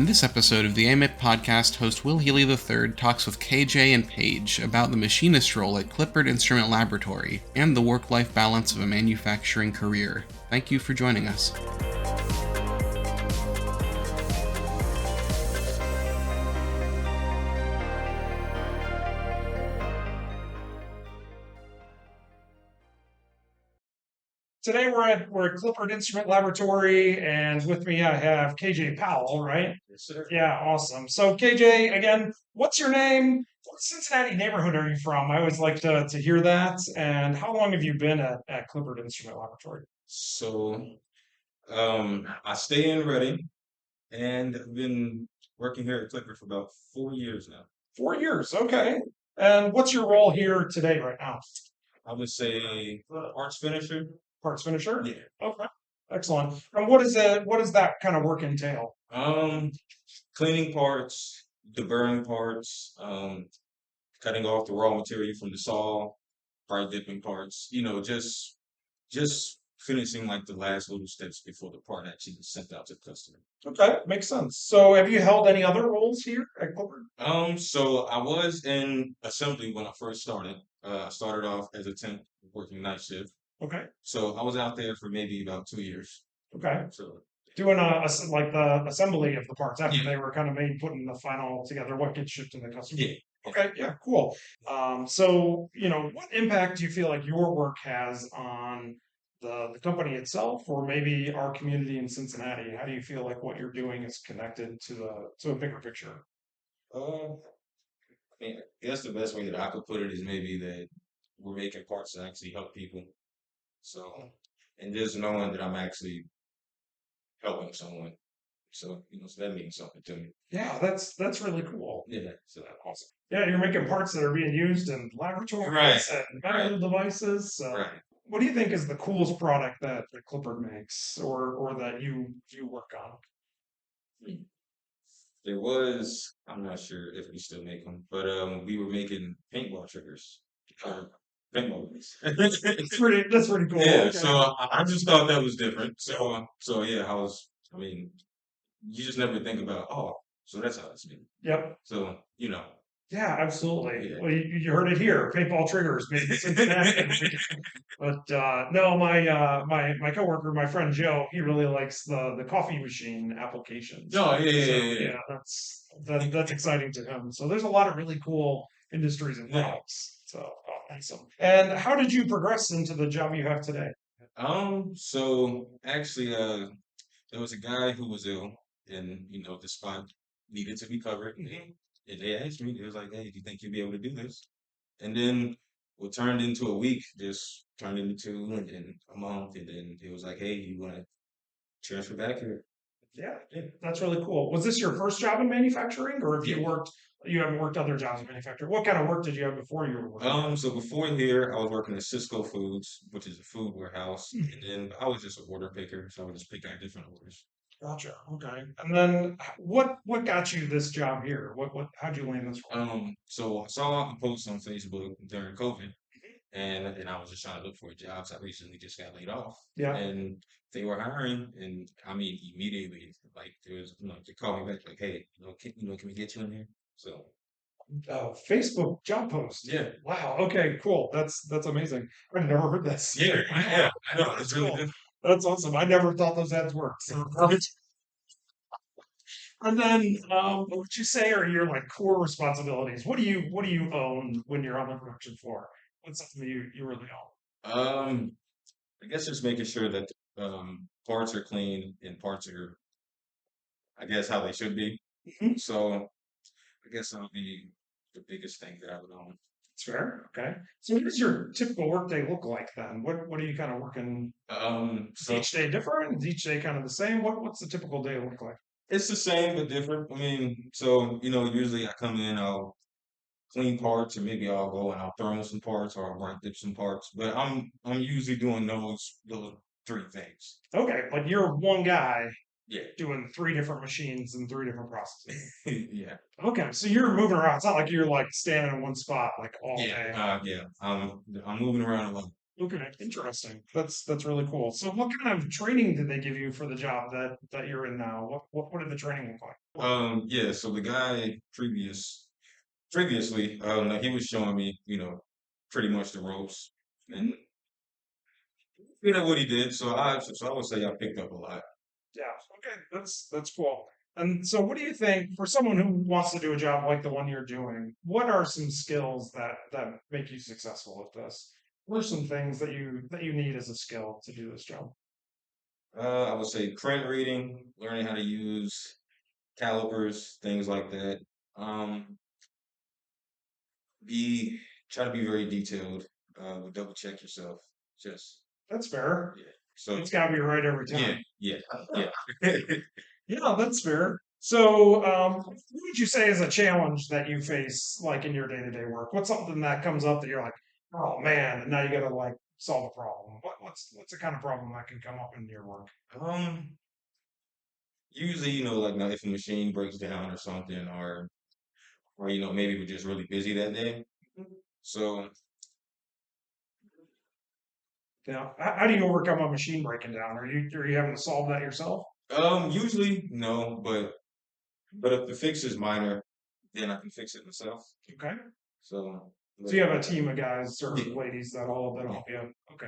In this episode of the AMIP Podcast, host Will Healy III talks with KJ and Paige about the machinist role at Clippard Instrument Laboratory and the work-life balance of a manufacturing career. Thank you for joining us. Today we're at Clippard Instrument Laboratory, and with me I have KJ Powell, right? Yes, sir. Yeah, awesome. So KJ, again, what's your name? What Cincinnati neighborhood are you from? I always like to hear that. And how long have you been at Clippard Instrument Laboratory? So, I stay in Reading, and I've been working here at Clippard for about 4 years now. 4 years, okay. And what's your role here today, right now? I would say parts finisher. Parts finisher? Yeah. Okay, excellent. And what does that kind of work entail? Cleaning parts, deburring parts, cutting off the raw material from the saw, bright dipping parts. Just finishing like the last little steps before the part actually is sent out to the customer. Okay, makes sense. So have you held any other roles here at Clippard? So I was in assembly when I first started. I started off as a temp working night shift. Okay. So I was out there for maybe about 2 years. Okay. So Doing like the assembly of the parts after Yeah. they were kind of made, putting the final together, what gets shipped to the customer. yeah, Okay, yeah, cool. So what impact do you feel like your work has on the company itself, or maybe our community in Cincinnati? How do you feel like what you're doing is connected to a bigger picture? I mean, I guess the best way that I could put it is maybe that we're making parts that actually help people. So, and just knowing that I'm actually helping someone. So, so that means something to me. Yeah, that's really cool. Yeah. So Awesome. Yeah, you're making parts that are being used in laboratories Right, and medical devices. So right. what do you think is the coolest product that Clippard makes, or that you work on? There was, I'm not sure if we still make them, but we were making paintball triggers. Paintball. That's pretty cool. Yeah, Okay. so I just thought that was different. So yeah, I mean, you just never think about, oh, so that's how it's made. Yep. So, Yeah, absolutely. Yeah. Well, you heard it here. Paintball triggers made in Cincinnati. But no, my coworker, my friend Joe, he really likes the coffee machine applications. No, So yeah. that's exciting to him. So there's a lot of really cool industries and Yeah. products. So awesome. And how did you progress into the job you have today? So actually, there was a guy who was ill, and the spot needed to be covered. And they asked me, it was like, hey, do you think you'll be able to do this? And then what turned into a week just turned into and then a month, and then it was like, hey, you want to transfer back here? Yeah, that's really cool. Was this your first job in manufacturing, or have you Yeah. haven't worked other jobs in manufacturing? What kind of work did you have before you were working? So before here, I was working at Cisco Foods, which is a food warehouse, Mhm. and then I was just an order picker, so I would just pick out different orders. Gotcha. Okay. And then what got you this job here? How'd you land this role? So I saw a post on Facebook during COVID, and I was just trying to look for a job. So I recently just got laid off, Yeah. and they were hiring, and I mean immediately, like there was, they called me back like, hey, can we get you in here? So Facebook job post. yeah, Wow. Okay. Cool. That's amazing. I've never heard this. yeah, I know That's it's really cool. good. That's awesome. I never thought those ads worked. So, and then, what would you say are your like core responsibilities? What do you own when you're on the production floor? What's something that you really own? I guess just making sure that parts are clean and parts are, I guess, how they should be. Mhm. So I guess that would be the biggest thing that I would own. That's fair. Okay. So what does your typical workday look like then? What are you kind of working? Is So each day different? Is each day kind of the same? What's the typical day look like? it's the same but different. I mean, so usually I come in, I'll clean parts, or maybe I'll go and I'll thermal some parts, or I'll bright dip some parts. But I'm usually doing those three things. Okay, but you're one guy Yeah, doing three different machines and three different processes. yeah, Okay, so you're moving around. It's not like you're like standing in one spot like all yeah, day. yeah. I'm moving around a lot. Okay, interesting. That's really cool. So, what kind of training did they give you for the job that you're in now? What did the training look like? Yeah, so the guy previously, he was showing me, pretty much the ropes and what he did. So I would say I picked up a lot. Yeah. Okay. That's cool. And so, what do you think for someone who wants to do a job like the one you're doing? What are some skills that make you successful at this? What are some things that you need as a skill to do this job? I would say print reading, learning how to use calipers, things like that. Um, be Try to be very detailed. Double check yourself. Just That's fair. yeah. So It's got to be right every yeah, time. yeah, yeah. Yeah, that's fair. So, what would you say is a challenge that you face, like in your day-to-day work? What's something that comes up that you're like, oh man, and now you got to like solve a problem? What's the kind of problem that can come up in your work? Um, Usually, like now if a machine breaks down or something, or maybe we're just really busy that day. So Yeah. How do you overcome a machine breaking down? Are you having to solve that yourself? usually no, but if the fix is minor, then I can fix it myself. Okay. So So but, you have a team of guys or yeah, ladies that'll yeah. help you. Okay.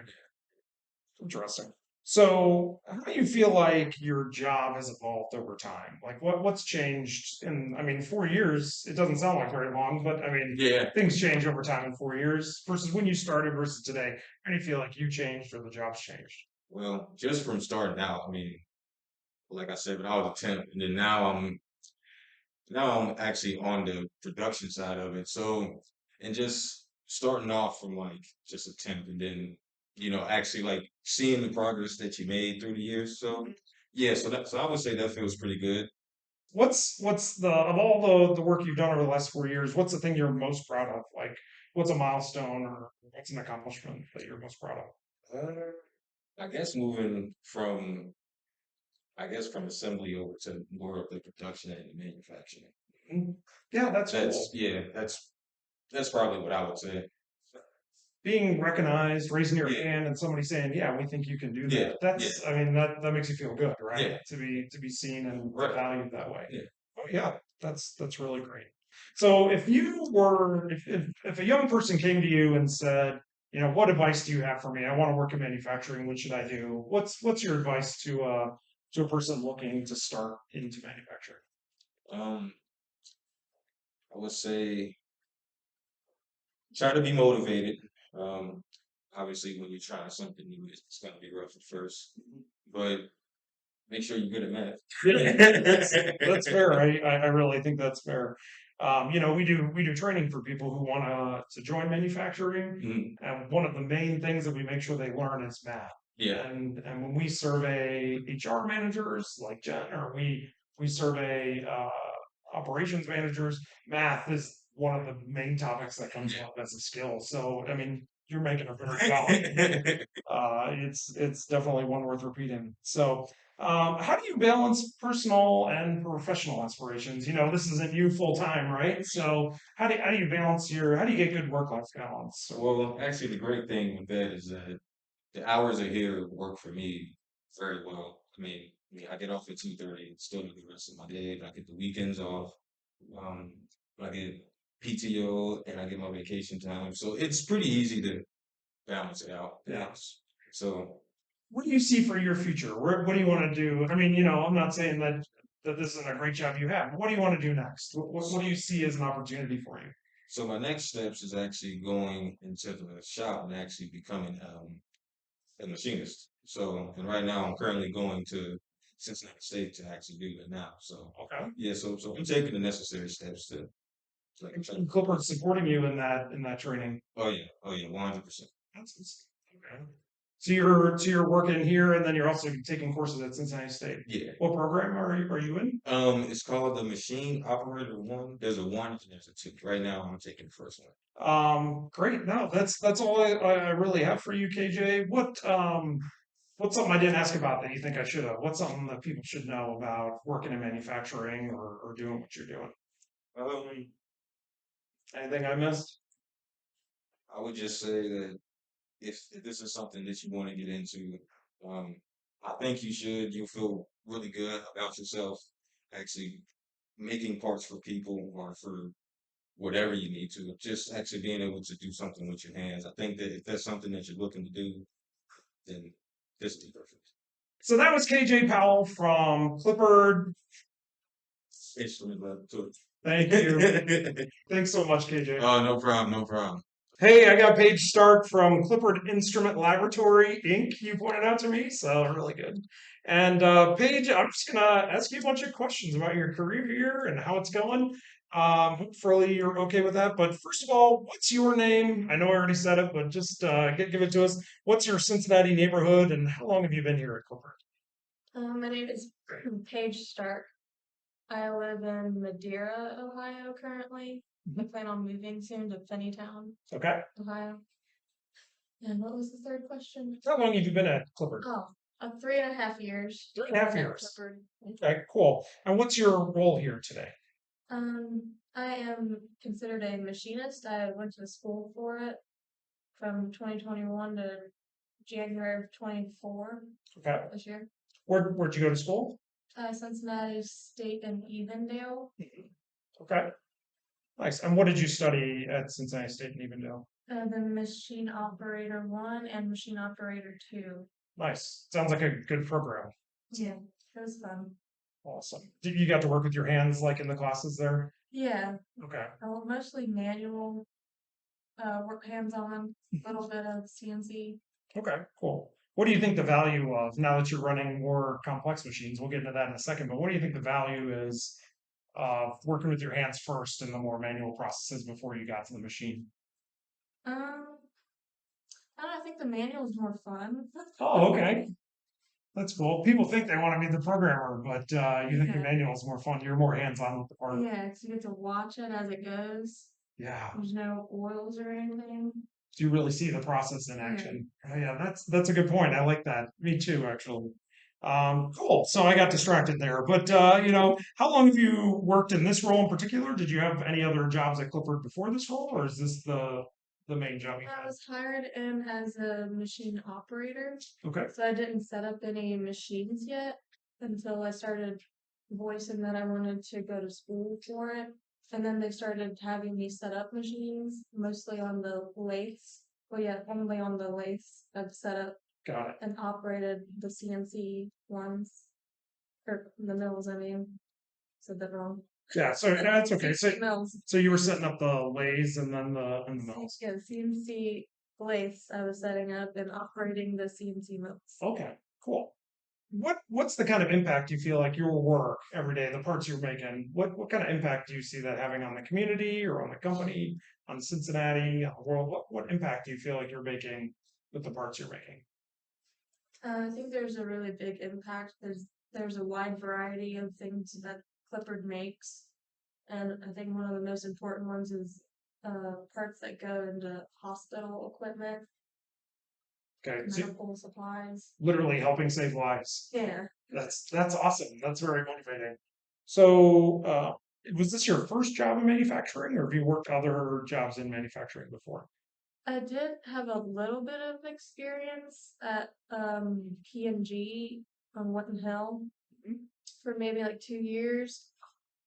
Interesting. So, how do you feel like your job has evolved over time? Like, what's changed in, I mean, 4 years, it doesn't sound like very long, but I mean, Yeah. things change over time in 4 years versus when you started versus today. How do you feel like you changed or the job's changed? Well, just from starting out, I mean, like I said, when I was a temp, and then now I'm actually on the production side of it. So, and just starting off from like just a temp, and then actually like seeing the progress that you made through the years. So, yeah, so I would say that feels pretty good. What's the of all the work you've done over the last 4 years, what's the thing you're most proud of? Like, what's a milestone or what's an accomplishment that you're most proud of? Uh, I guess moving from from assembly over to more of the production and manufacturing. Mm, yeah, that's That's cool. yeah, that's probably what I would say. Being recognized, raising your Yeah, hand, and somebody saying, "Yeah, we think you can do yeah, that." yeah, I mean, that makes you feel good, right? yeah. To be seen and Right. valued that way. Yeah. Oh yeah, that's really great. So if a young person came to you and said, what advice do you have for me? I want to work in manufacturing. What should I do? What's your advice to a person looking to start into manufacturing? Um, I would say try to be motivated. Um, Obviously, when you're trying something new, it's going to be rough at first, but make sure you're good at math. Yeah, that's fair. I really think that's fair. We do training for people who want to join manufacturing, Mhm. and one of the main things that we make sure they learn is math. Yeah, And when we survey HR managers like Jen, or we survey operations managers, math is one of the main topics that comes up as a skill. So I mean, you're making a very valid point. It's definitely one worth repeating. So. How do you balance personal and professional aspirations? This isn't you full time, right? So how do you balance how do you get good work life balance? Well, actually, the great thing with that is that the hours are here work for me very well. I get off at 2:30, still do the rest of my day. I get the weekends off. Um, I get PTO and I get my vacation time. So it's pretty easy to balance it out. Yeah. Yes. So, What do you see for your future? What do you want to do? I mean, I'm not saying that this isn't a great job you have, but what do you want to do next? What do you see as an opportunity for you? so my next steps is actually going into the shop and actually becoming a machinist. So, and right now I'm currently going to Cincinnati State to actually do that now. So, Okay. yeah, so I'm taking the necessary steps to like try. And Clippard's supporting you in that training. Oh yeah, 100%. Okay. So you're working here, and then you're also taking courses at Cincinnati State. Yeah. What program are you in? It's called the Machine Operator One. There's a one and there's a two. Right now, I'm taking the first one. Great. No, that's all I really have for you, KJ. What's something I didn't ask about that you think I should have? What's something that people should know about working in manufacturing or doing what you're doing? Um, Anything I missed? I would just say that if this is something that you want to get into, I think you should. You'll feel really good about yourself actually making parts for people or for whatever you need to. Just actually being able to do something with your hands. I think that if that's something that you're looking to do, then this will be perfect. So that was KJ Powell from Clippard Instrument Laboratory. Thank you. Thanks so much, KJ. Oh, no problem, no problem. Hey, I got Paige Stark from Clippard Instrument Laboratory, Inc. You pointed out to me, so really good. And Paige, I'm just gonna ask you a bunch of questions about your career here and how it's going. Hopefully you're okay with that. But first of all, what's your name? I know I already said it, but just give it to us. What's your Cincinnati neighborhood, and how long have you been here at Clippard? My name is Paige Stark. I live in Madeira, Ohio currently. I plan on moving soon to Finneytown, Okay. Ohio. And what was the third question? How long have you been at Clippard? Oh, 3.5 years. 3.5 years. Clippard. Okay, cool. And what's your role here today? I am considered a machinist. I went to school for it from 2021 to January of 24 Okay. this year. Where'd you go to school? Cincinnati State and Evendale. Okay. Nice. And what did you study at Cincinnati State and Evendale? The Machine Operator 1 and Machine Operator 2. Nice. Sounds like a good program. Yeah, it was fun. Awesome. Did you got to work with your hands like in the classes there? Yeah, Okay. mostly manual, work hands-on, a little bit of CNC. Okay, cool. What do you think the value of, now that you're running more complex machines, we'll get into that in a second, but what do you think the value is of working with your hands first in the more manual processes before you got to the machine? I don't know, I think the manual is more fun. Oh, okay. That's cool. People think they want to be the programmer, but you think the Yeah. manual is more fun. You're more hands-on with the part. Yeah, 'cause you get to watch it as it goes. Yeah. There's no oils or anything. Do you really see the process in Yeah. action? Oh, yeah, that's a good point. I like that. Me too, actually. Cool. So I got distracted there, but how long have you worked in this role in particular? Did you have any other jobs at Clippard before this role, or is this the main job you I had? was hired in as a machine operator, Okay. so I didn't set up any machines yet until I started voicing that I wanted to go to school for it. And then they started having me set up machines, mostly on the lathes. Well, yeah, only on the lathes. I've set up Got it. and operated the CNC ones, or the mills, I mean. Said that wrong. Yeah. So that's okay. CNC mills. So you were setting up the lathes and then the mills. Yeah, CNC lathes I was setting up and operating the CNC mills. Okay. Cool. What's the kind of impact you feel like your work every day, the parts you're making, what kind of impact do you see that having on the community or on the company, on Cincinnati, on the world? What impact do you feel like you're making with the parts you're making? I think there's a really big impact. There's a wide variety of things that Clippard makes, and I think one of the most important ones is parts that go into hospital equipment, Okay, so medical supplies. literally helping save lives. Yeah. That's awesome. That's very motivating. So, was this your first job in manufacturing, or have you worked other jobs in manufacturing before? I did have a little bit of experience at P&G on Witten Hill for maybe like 2 years,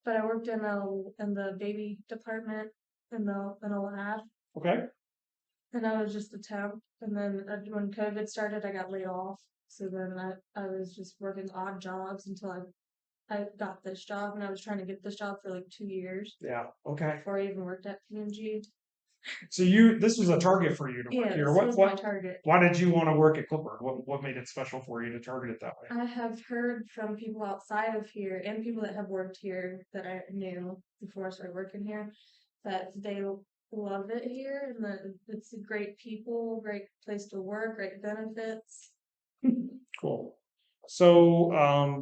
but I worked in the baby department in a lab, Okay. and I was just a temp. And then when COVID started, I got laid off. So then I was just working odd jobs until I got this job, and I was trying to get this job for like 2 years Yeah. Okay. before I even worked at P&G. So this was a target for you to work Yeah, here. this was my target. Why did you want to work at Clippard? What made it special for you to target it that way? I have heard from people outside of here and people that have worked here that I knew before I started working here that they love it here and that it's a great people, great place to work, great benefits. Cool. So,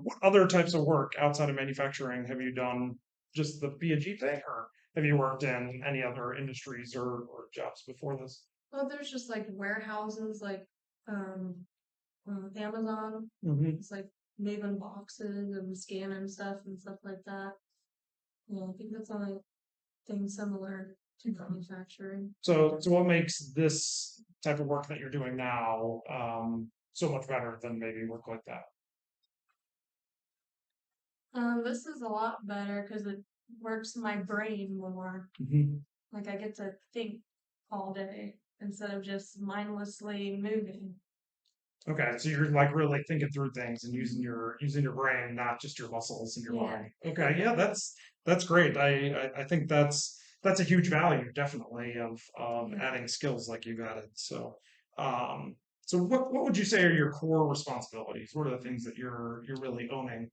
what other types of work outside of manufacturing have you done? Just the P&G thing, or have you worked in any other industries or jobs before this? Well, there's just like warehouses like Amazon. Mm-hmm. It's like moving boxes and scanning stuff and stuff like that. Yeah, I think that's the only thing similar. to manufacturing. So what makes this type of work that you're doing now so much better than maybe work like that? This is a lot better because it works my brain more. Like I get to think all day instead of just mindlessly moving. Okay, so you're like really thinking through things and using your brain, not just your muscles and your Yeah. body. Okay, yeah, that's great. I think that's a huge value, definitely, of adding skills like you got it. So what would you say are your core responsibilities? What are the things that you're really owning?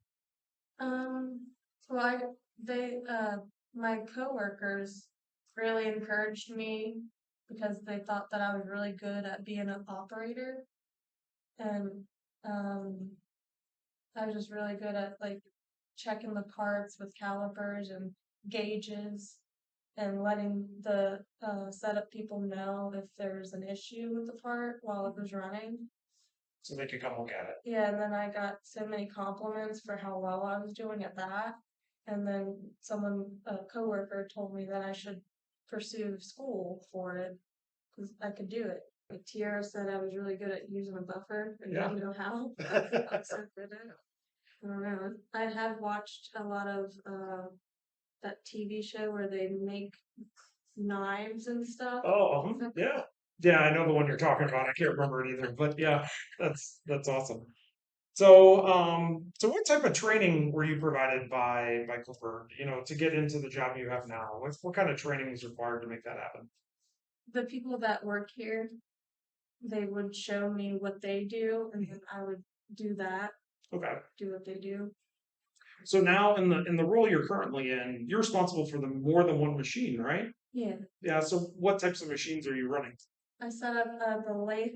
Well, my coworkers really encouraged me because they thought that I was really good at being an operator, and um, I was just really good at like checking the parts with calipers and gauges and letting the setup people know if there was an issue with the part while it was running. So they could come look at it. Yeah, and then I got so many compliments for how well I was doing at that. And then a coworker told me that I should pursue school for it because I could do it. Like Tiara said I was really good at using a buffer and Yeah. didn't know how. I'm so good at it. I don't know. I have watched a lot of that TV show where they make knives and stuff. Oh, yeah. Yeah, I know the one you're talking about. I can't remember it either, but yeah, that's awesome. So what type of training were you provided by Clippard, to get into the job you have now? What kind of training is required to make that happen? The people that work here, they would show me what they do, and then I would do that, Okay. do what they do. So now in the role you're currently in, you're responsible for the more than one machine, right? Yeah. Yeah. So what types of machines are you running? I set up the lathe,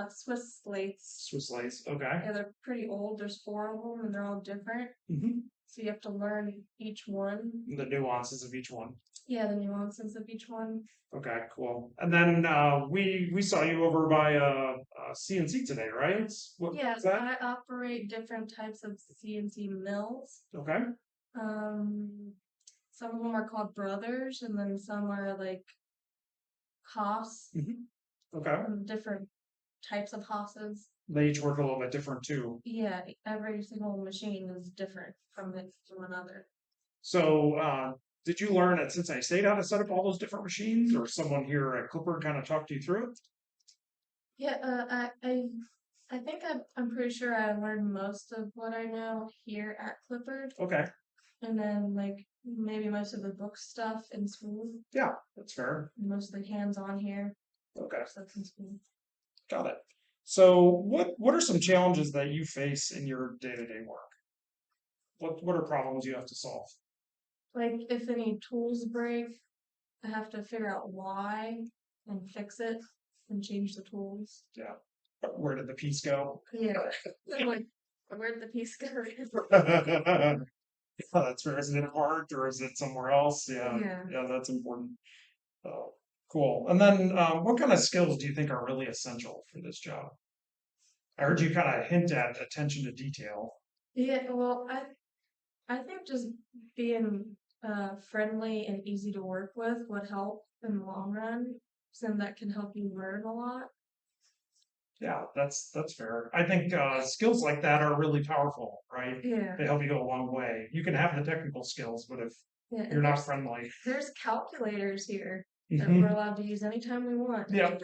Swiss lathes. Swiss lathes. Okay. Yeah, they're pretty old. There's 4 of them, and they're all different. So you have to learn each one. The nuances of each one. Yeah, the nuances of each one. Okay, cool. And then we saw you over by CNC today, right? What Yeah, was that? I operate different types of CNC mills. Okay. Some of them are called brothers, and then some are like Haas, Okay. different types of Haas's. They each work a little bit different too. Yeah, every single machine is different from another. So did you learn at Cincinnati State how to set up all those different machines, or someone here at Clippard kind of talked you through it? Yeah, I think I'm pretty sure I learned most of what I know here at Clippard, Okay. and then like maybe most of the book stuff in school, Yeah, that's fair. mostly hands-on here, Okay. stuff in school. Got it. So what are some challenges that you face in your day-to-day work? What are problems you have to solve? Like if any tools break, I have to figure out why and fix it and change the tools. Yeah. Where did the piece go? Yeah. Like, where'd the piece go? Yeah, that's fair. Is it in art or is it somewhere else? Yeah. Yeah. Yeah, that's important. Oh, cool. And then what kind of skills do you think are really essential for this job? I heard you kind of hint at attention to detail. Yeah, well, I think just being friendly and easy to work with would help in the long run. So that can help you learn a lot. Yeah, that's fair. I think skills like that are really powerful, right? Yeah. They help you go a long way. You can have the technical skills, but if Yeah, you're not friendly. there's calculators here that we're allowed to use anytime we want. Yeah.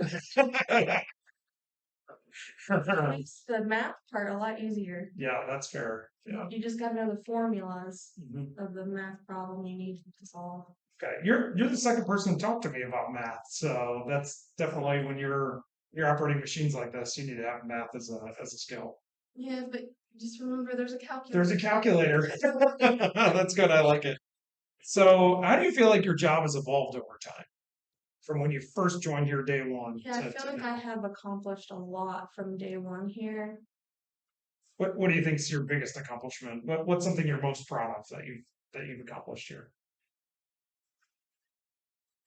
It makes the math part a lot easier. Yeah, that's fair. Yeah. You just gotta know the formulas of the math problem you need to solve. Okay. You're the second person to talk to me about math, so that's definitely when you're operating machines like this, you need to have math as a skill. Yeah, but just remember there's a calculator. There's a calculator. That's good. I like it. So, how do you feel like your job has evolved over time? From when you first joined here day one Yeah, I feel like now? I have accomplished a lot from day one here. What do you think is your biggest accomplishment? What's something you're most proud of that you've accomplished here?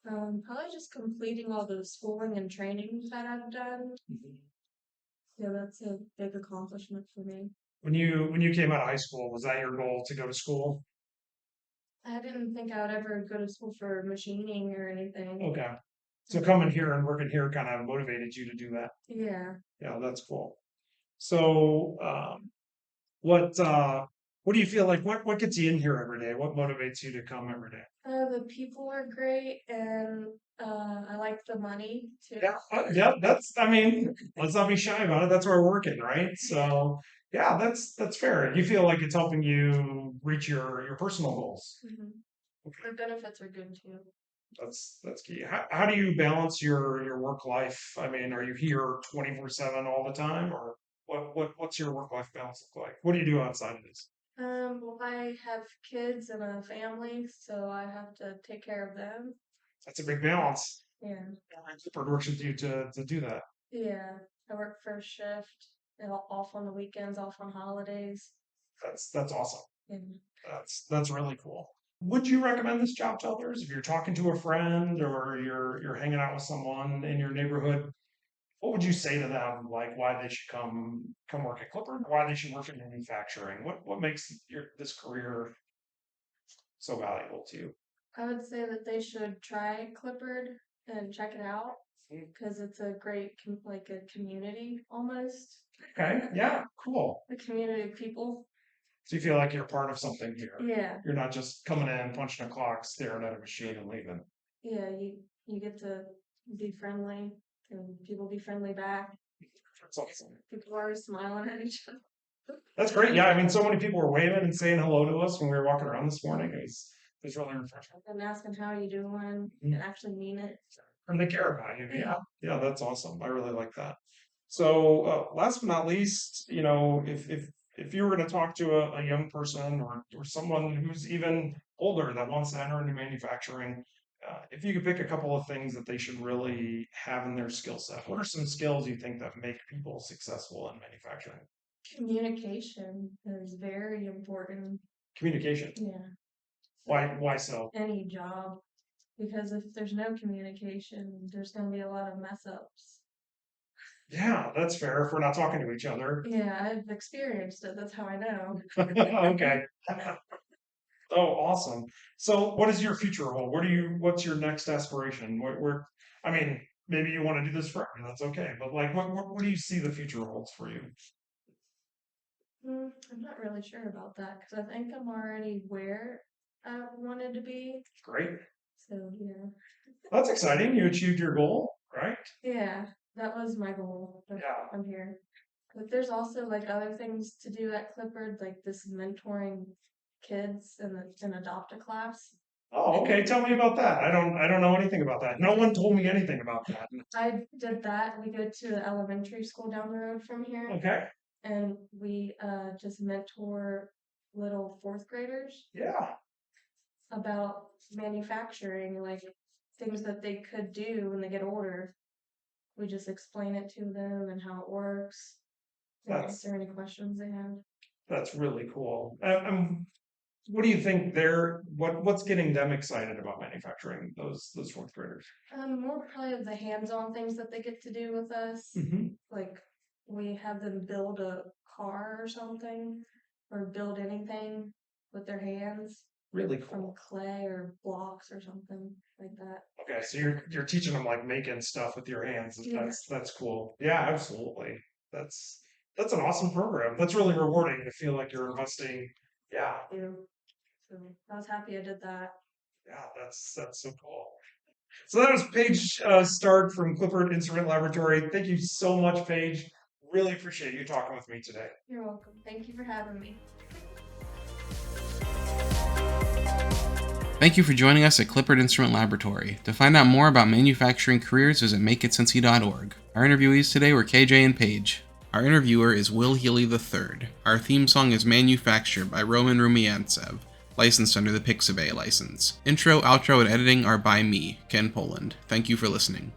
Probably just completing all the schooling and training that I've done. Yeah, that's a big accomplishment for me. When you came out of high school, was that your goal to go to school? I didn't think I would ever go to school for machining or anything. Okay. So coming here and working here kind of motivated you to do that. Yeah. Yeah, that's cool. So, what do you feel like? What gets you in here every day? What motivates you to come every day? The people are great, and I like the money too. Yeah, I mean, let's not be shy about it. That's where we're working, right? So, yeah, that's fair. You feel like it's helping you reach your personal goals. Mhm. The benefits are good too. That's key. How do you balance your work life? I mean, are you here 24/7 all the time, or what's your work life balance look like? What do you do outside of this? Well, I have kids and a family, so I have to take care of them. That's a big balance. Yeah. Clippard works with you to do that. Yeah. I work first shift, and off on the weekends, off on holidays. That's awesome. And That's really cool. Would you recommend this job to others if you're talking to a friend or you're hanging out with someone in your neighborhood? What would you say to them, like why they should come work at Clippard, why they should work in manufacturing? What makes this career so valuable to you? I would say that they should try Clippard and check it out because it's a great, like a community almost. Okay, yeah, cool. A community of people. So you feel like you're part of something here. Yeah. You're not just coming in, punching a clock, staring at a machine and leaving. Yeah, you get to be friendly and people be friendly back. That's awesome. People are smiling at each other. That's great. Yeah, I mean, so many people were waving and saying hello to us when we were walking around this morning. It was really refreshing. And asking how you doing and actually mean it. And they care about you. Yeah, that's awesome. I really like that. So, last but not least, if you were going to talk to a young person or someone who's even older that wants to enter into manufacturing, if you could pick a couple of things that they should really have in their skill set, what are some skills you think that make people successful in manufacturing? Communication is very important. Communication. Yeah. Why so? Any job. Because if there's no communication, there's going to be a lot of mess ups. Yeah, that's fair if we're not talking to each other. Yeah, I've experienced it. That's how I know. Okay. Oh, awesome. So what is your future hold? What's your next aspiration? I mean, maybe you want to do this forever, that's okay. But like, what do you see the future holds for you? I'm not really sure about that because I think I'm already where I wanted to be. Great. So, yeah. That's exciting. You achieved your goal, right? Yeah, that was my goal. Yeah. I'm here. But there's also like other things to do at Clippard, like this mentoring kids in adopt a class. Oh, okay. Tell me about that. I don't know anything about that. No one told me anything about that. I did that. We go to the elementary school down the road from here. Okay. And we just mentor little fourth graders. Yeah. About manufacturing, like things that they could do when they get older. We just explain it to them and how it works. Answer any questions they have. That's really cool. What do you think what's getting them excited about manufacturing, those fourth graders? More probably of the hands-on things that they get to do with us. Mm-hmm. Like we have them build a car or something, or build anything with their hands. Really cool. From clay or blocks or something like that. Okay, so you're teaching them like making stuff with your hands. Yeah. That's cool. Yeah, absolutely. That's an awesome program. That's really rewarding to feel like you're investing. Yeah. So I was happy I did that. Yeah, that's so cool. So that was Paige Stark from Clippard Instrument Laboratory. Thank you so much, Paige. Really appreciate you talking with me today. You're welcome. Thank you for having me. Thank you for joining us at Clippard Instrument Laboratory. To find out more about manufacturing careers, visit makeitcincy.org. Our interviewees today were KJ and Paige. Our interviewer is Will Healy III. Our theme song is Manufactured by Roman Rumiantsev, licensed under the Pixabay license. Intro, outro, and editing are by me, Ken Poland. Thank you for listening.